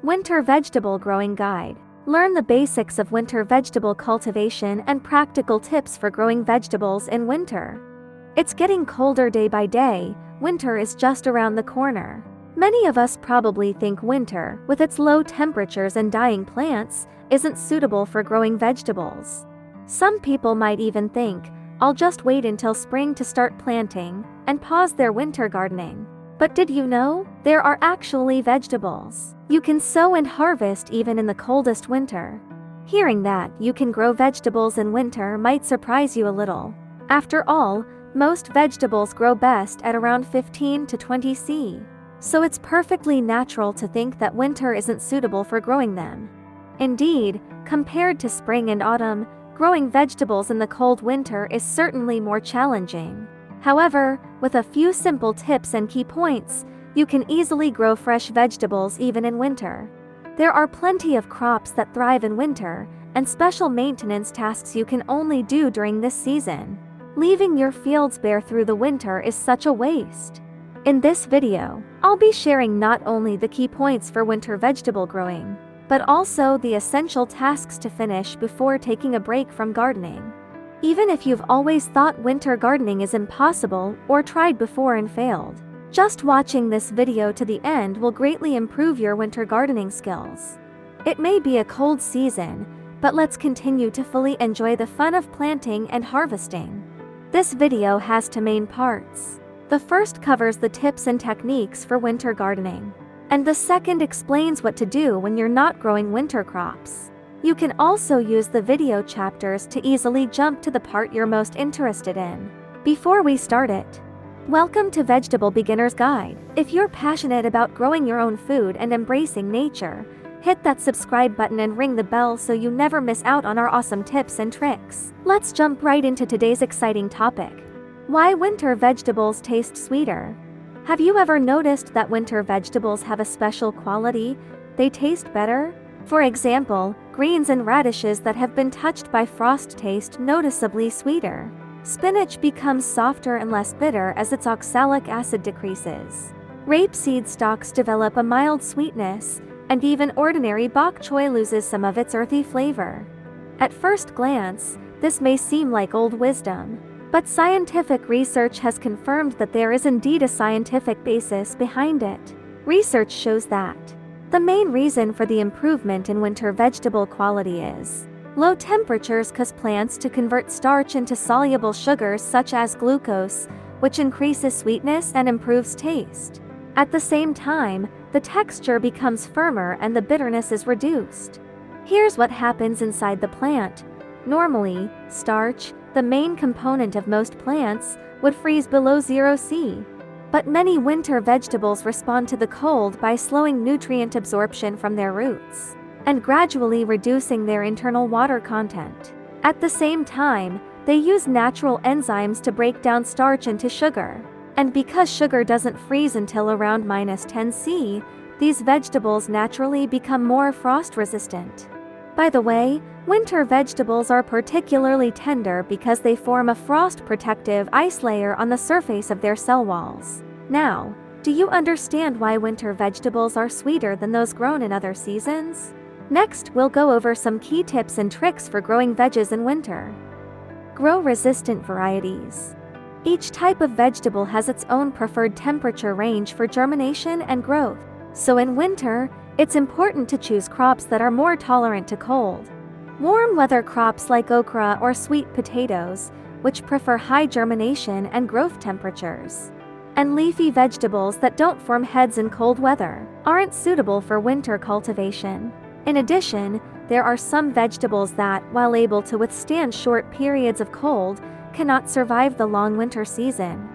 Winter Vegetable Growing Guide. Learn the basics of winter vegetable cultivation and practical tips for growing vegetables in winter. It's getting colder day by day. Winter is just around the corner. Many of us probably think winter, with its low temperatures and dying plants, isn't suitable for growing vegetables. Some people might even think, I'll just wait until spring to start planting, and pause their winter gardening. But did you know? There are actually vegetables you can sow and harvest even in the coldest winter. Hearing that you can grow vegetables in winter might surprise you a little. After all, most vegetables grow best at around 15 to 20 C. So it's perfectly natural to think that winter isn't suitable for growing them. Indeed, compared to spring and autumn, growing vegetables in the cold winter is certainly more challenging. However, with a few simple tips and key points, you can easily grow fresh vegetables even in winter. There are plenty of crops that thrive in winter, and special maintenance tasks you can only do during this season. Leaving your fields bare through the winter is such a waste. In this video, I'll be sharing not only the key points for winter vegetable growing, but also the essential tasks to finish before taking a break from gardening. Even if you've always thought winter gardening is impossible or tried before and failed, just watching this video to the end will greatly improve your winter gardening skills. It may be a cold season, but let's continue to fully enjoy the fun of planting and harvesting. This video has two main parts. The first covers the tips and techniques for winter gardening, and the second explains what to do when you're not growing winter crops. You can also use the video chapters to easily jump to the part you're most interested in. Before we start it, welcome to Vegetable Beginner's Guide. If you're passionate about growing your own food and embracing nature, hit that subscribe button and ring the bell so you never miss out on our awesome tips and tricks. Let's jump right into today's exciting topic. Why winter vegetables taste sweeter. Have you ever noticed that winter vegetables have a special quality? They taste better? For example, greens and radishes that have been touched by frost taste noticeably sweeter. Spinach becomes softer and less bitter as its oxalic acid decreases. Rapeseed stalks develop a mild sweetness, and even ordinary bok choy loses some of its earthy flavor. At first glance, this may seem like old wisdom, but scientific research has confirmed that there is indeed a scientific basis behind it. Research shows that the main reason for the improvement in winter vegetable quality is low temperatures cause plants to convert starch into soluble sugars such as glucose, which increases sweetness and improves taste. At the same time, the texture becomes firmer and the bitterness is reduced. Here's what happens inside the plant. Normally, starch, the main component of most plants, would freeze below 0 C. But many winter vegetables respond to the cold by slowing nutrient absorption from their roots and gradually reducing their internal water content. At the same time, they use natural enzymes to break down starch into sugar. And because sugar doesn't freeze until around -10 C, these vegetables naturally become more frost resistant. By the way, winter vegetables are particularly tender because they form a frost-protective ice layer on the surface of their cell walls. Now, do you understand why winter vegetables are sweeter than those grown in other seasons? Next, we'll go over some key tips and tricks for growing veggies in winter. Grow resistant varieties. Each type of vegetable has its own preferred temperature range for germination and growth. So in winter, it's important to choose crops that are more tolerant to cold. Warm weather crops like okra or sweet potatoes, which prefer high germination and growth temperatures. And leafy vegetables that don't form heads in cold weather, aren't suitable for winter cultivation. In addition, there are some vegetables that, while able to withstand short periods of cold, cannot survive the long winter season.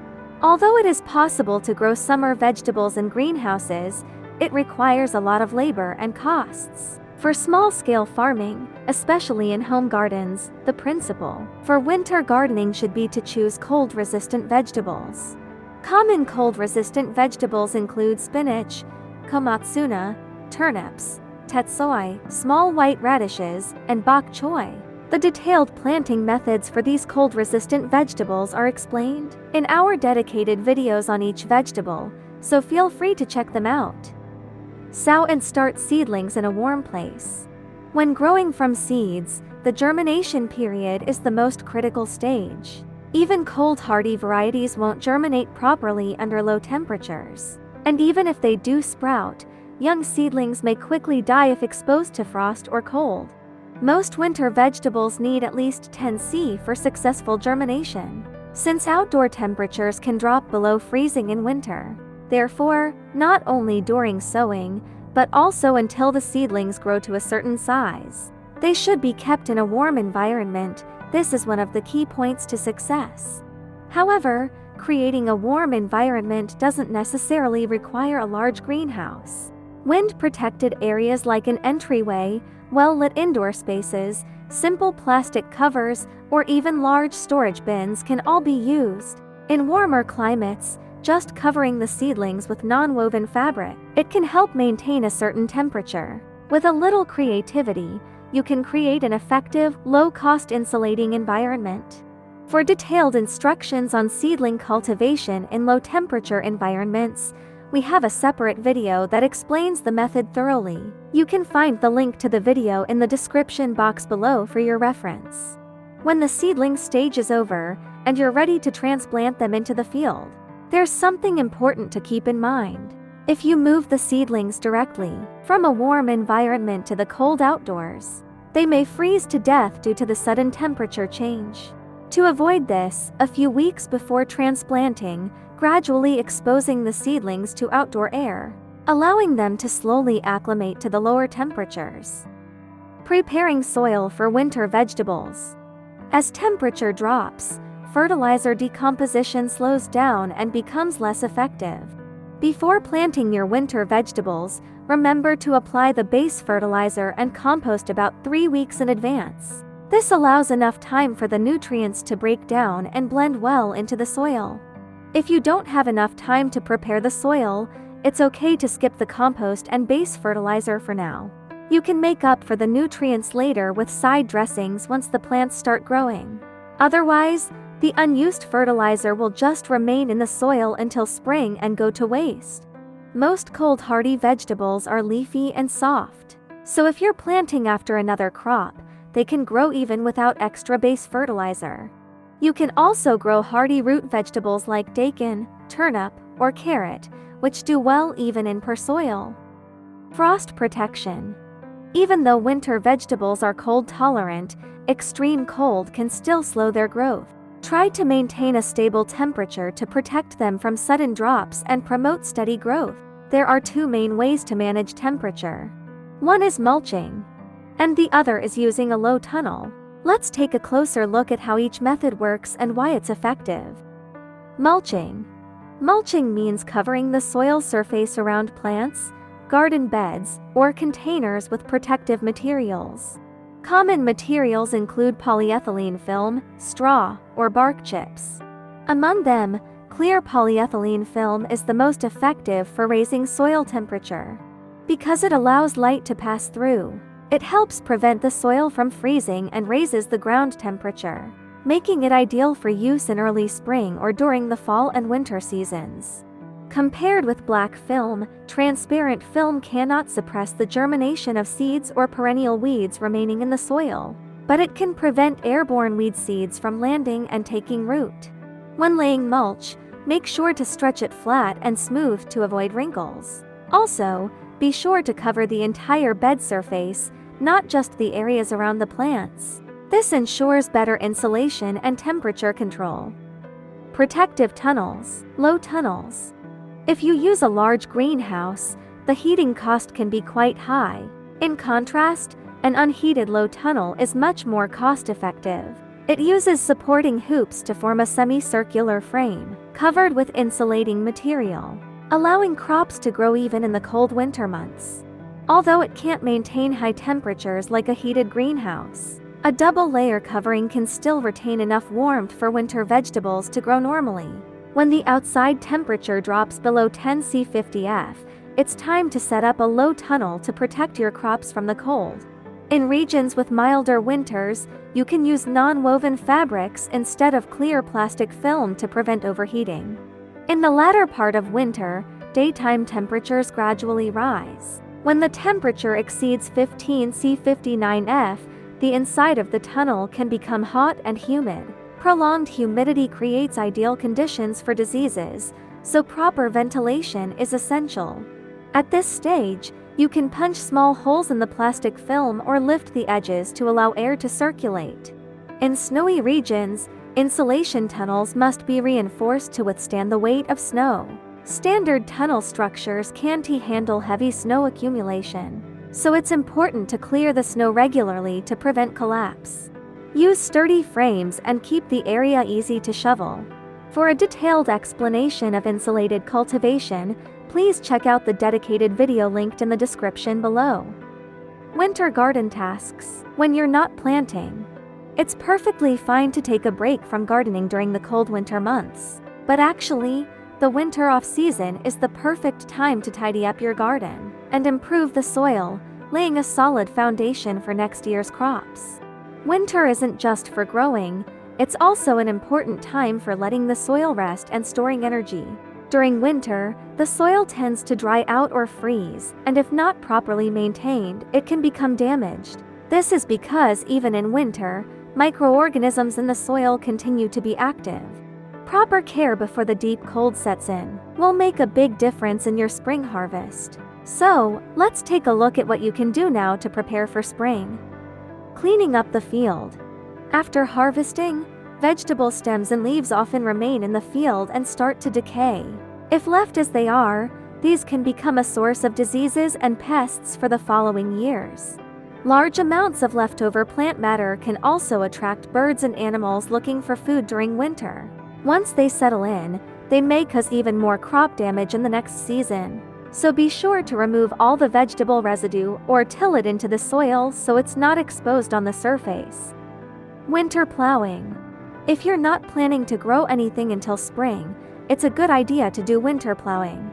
Although it is possible to grow summer vegetables in greenhouses, it requires a lot of labor and costs. For small-scale farming, especially in home gardens, the principle for winter gardening should be to choose cold-resistant vegetables. Common cold-resistant vegetables include spinach, komatsuna, turnips, tetsoi, small white radishes, and bok choy. The detailed planting methods for these cold-resistant vegetables are explained in our dedicated videos on each vegetable, so feel free to check them out. Sow and start seedlings in a warm place. When growing from seeds, the germination period is the most critical stage. Even cold-hardy varieties won't germinate properly under low temperatures. And even if they do sprout, young seedlings may quickly die if exposed to frost or cold. Most winter vegetables need at least 10 C for successful germination, since outdoor temperatures can drop below freezing in winter. Therefore, not only during sowing, but also until the seedlings grow to a certain size, they should be kept in a warm environment. This is one of the key points to success. However, creating a warm environment doesn't necessarily require a large greenhouse. Wind-protected areas like an entryway, well-lit indoor spaces, simple plastic covers, or even large storage bins can all be used. In warmer climates, just covering the seedlings with non-woven fabric, it can help maintain a certain temperature. With a little creativity, you can create an effective, low-cost insulating environment. For detailed instructions on seedling cultivation in low-temperature environments, we have a separate video that explains the method thoroughly. You can find the link to the video in the description box below for your reference. When the seedling stage is over, and you're ready to transplant them into the field, there's something important to keep in mind. If you move the seedlings directly from a warm environment to the cold outdoors, they may freeze to death due to the sudden temperature change. To avoid this, a few weeks before transplanting, gradually exposing the seedlings to outdoor air, allowing them to slowly acclimate to the lower temperatures. Preparing soil for winter vegetables. As temperature drops, fertilizer decomposition slows down and becomes less effective. Before planting your winter vegetables, remember to apply the base fertilizer and compost about 3 weeks in advance. This allows enough time for the nutrients to break down and blend well into the soil. If you don't have enough time to prepare the soil, it's okay to skip the compost and base fertilizer for now. You can make up for the nutrients later with side dressings once the plants start growing. Otherwise, the unused fertilizer will just remain in the soil until spring and go to waste. Most cold-hardy vegetables are leafy and soft, so if you're planting after another crop, they can grow even without extra base fertilizer. You can also grow hardy root vegetables like daikon, turnip, or carrot, which do well even in poor soil. Frost protection. Even though winter vegetables are cold tolerant, extreme cold can still slow their growth. Try to maintain a stable temperature to protect them from sudden drops and promote steady growth. There are 2 main ways to manage temperature. One is mulching, and the other is using a low tunnel. Let's take a closer look at how each method works and why it's effective. Mulching. Mulching means covering the soil surface around plants, garden beds, or containers with protective materials. Common materials include polyethylene film, straw, or bark chips. Among them, clear polyethylene film is the most effective for raising soil temperature. Because it allows light to pass through, it helps prevent the soil from freezing and raises the ground temperature, making it ideal for use in early spring or during the fall and winter seasons. Compared with black film, transparent film cannot suppress the germination of seeds or perennial weeds remaining in the soil, but it can prevent airborne weed seeds from landing and taking root. When laying mulch, make sure to stretch it flat and smooth to avoid wrinkles. Also, be sure to cover the entire bed surface, not just the areas around the plants. This ensures better insulation and temperature control. Protective tunnels. Low tunnels. If you use a large greenhouse, the heating cost can be quite high. In contrast, an unheated low tunnel is much more cost-effective. It uses supporting hoops to form a semicircular frame, covered with insulating material, allowing crops to grow even in the cold winter months. Although it can't maintain high temperatures like a heated greenhouse, a double-layer covering can still retain enough warmth for winter vegetables to grow normally. When the outside temperature drops below 10 C50F, it's time to set up a low tunnel to protect your crops from the cold. In regions with milder winters, you can use non-woven fabrics instead of clear plastic film to prevent overheating. In the latter part of winter, daytime temperatures gradually rise, When the temperature exceeds 15°C-59°F, the inside of the tunnel can become hot and humid. Prolonged humidity creates ideal conditions for diseases, so proper ventilation is essential. At this stage, you can punch small holes in the plastic film or lift the edges to allow air to circulate. In snowy regions, insulation tunnels must be reinforced to withstand the weight of snow. Standard tunnel structures can't handle heavy snow accumulation, so it's important to clear the snow regularly to prevent collapse. Use sturdy frames and keep the area easy to shovel. For a detailed explanation of insulated cultivation, please check out the dedicated video linked in the description below. Winter garden tasks. When you're not planting, it's perfectly fine to take a break from gardening during the cold winter months. But actually, the winter off-season is the perfect time to tidy up your garden and improve the soil, laying a solid foundation for next year's crops. Winter isn't just for growing, it's also an important time for letting the soil rest and storing energy. During winter, the soil tends to dry out or freeze, and if not properly maintained, it can become damaged. This is because even in winter, microorganisms in the soil continue to be active. Proper care before the deep cold sets in will make a big difference in your spring harvest. So, let's take a look at what you can do now to prepare for spring. Cleaning up the field. After harvesting, vegetable stems and leaves often remain in the field and start to decay. If left as they are, these can become a source of diseases and pests for the following years. Large amounts of leftover plant matter can also attract birds and animals looking for food during winter. Once they settle in, they may cause even more crop damage in the next season. So be sure to remove all the vegetable residue or till it into the soil so it's not exposed on the surface. Winter plowing. If you're not planning to grow anything until spring, it's a good idea to do winter plowing.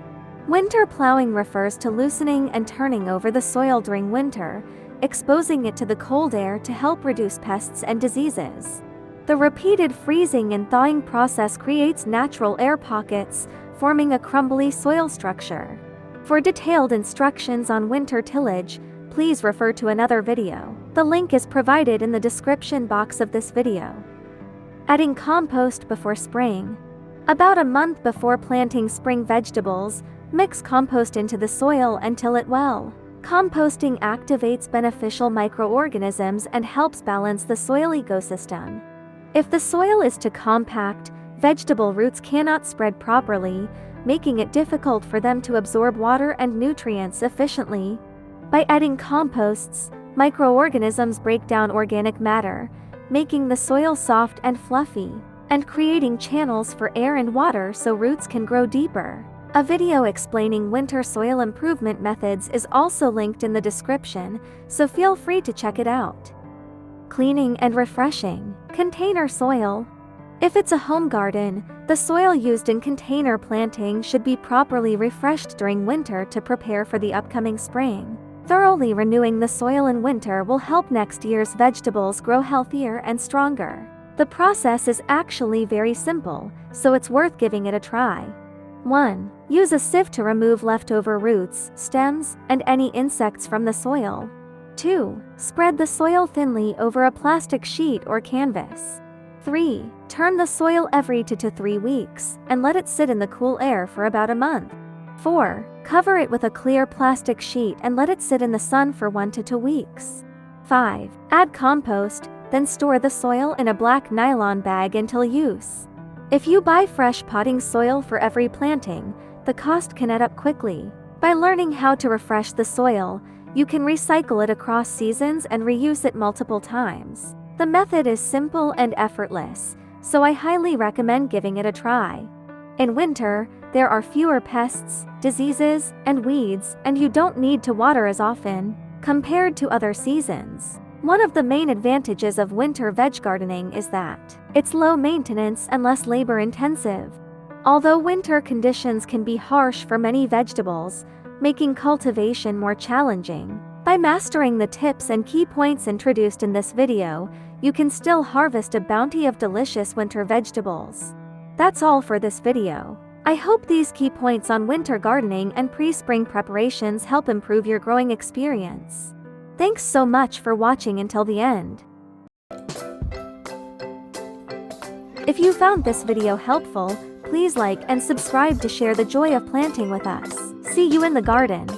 Winter plowing refers to loosening and turning over the soil during winter, exposing it to the cold air to help reduce pests and diseases. The repeated freezing and thawing process creates natural air pockets, forming a crumbly soil structure. For detailed instructions on winter tillage, please refer to another video. The link is provided in the description box of this video. Adding compost before spring. About a month before planting spring vegetables, mix compost into the soil and till it well. Composting activates beneficial microorganisms and helps balance the soil ecosystem. If the soil is too compact, vegetable roots cannot spread properly, making it difficult for them to absorb water and nutrients efficiently. By adding composts, microorganisms break down organic matter, making the soil soft and fluffy, and creating channels for air and water so roots can grow deeper. A video explaining winter soil improvement methods is also linked in the description, so feel free to check it out. Cleaning and refreshing. Container soil. If it's a home garden, the soil used in container planting should be properly refreshed during winter to prepare for the upcoming spring. Thoroughly renewing the soil in winter will help next year's vegetables grow healthier and stronger. The process is actually very simple, so it's worth giving it a try. 1. Use a sieve to remove leftover roots, stems, and any insects from the soil. 2. Spread the soil thinly over a plastic sheet or canvas. 3. Turn the soil every 2 to 3 weeks, and let it sit in the cool air for about a month. 4. Cover it with a clear plastic sheet and let it sit in the sun for 1 to 2 weeks. 5. Add compost, then store the soil in a black nylon bag until use. If you buy fresh potting soil for every planting, the cost can add up quickly. By learning how to refresh the soil, you can recycle it across seasons and reuse it multiple times. The method is simple and effortless, so I highly recommend giving it a try. In winter, there are fewer pests, diseases, and weeds, and you don't need to water as often compared to other seasons. One of the main advantages of winter veg gardening is that it's low maintenance and less labor intensive. Although winter conditions can be harsh for many vegetables, making cultivation more challenging, by mastering the tips and key points introduced in this video, you can still harvest a bounty of delicious winter vegetables. That's all for this video. I hope these key points on winter gardening and pre-spring preparations help improve your growing experience. Thanks so much for watching until the end. If you found this video helpful, please like and subscribe to share the joy of planting with us. See you in the garden.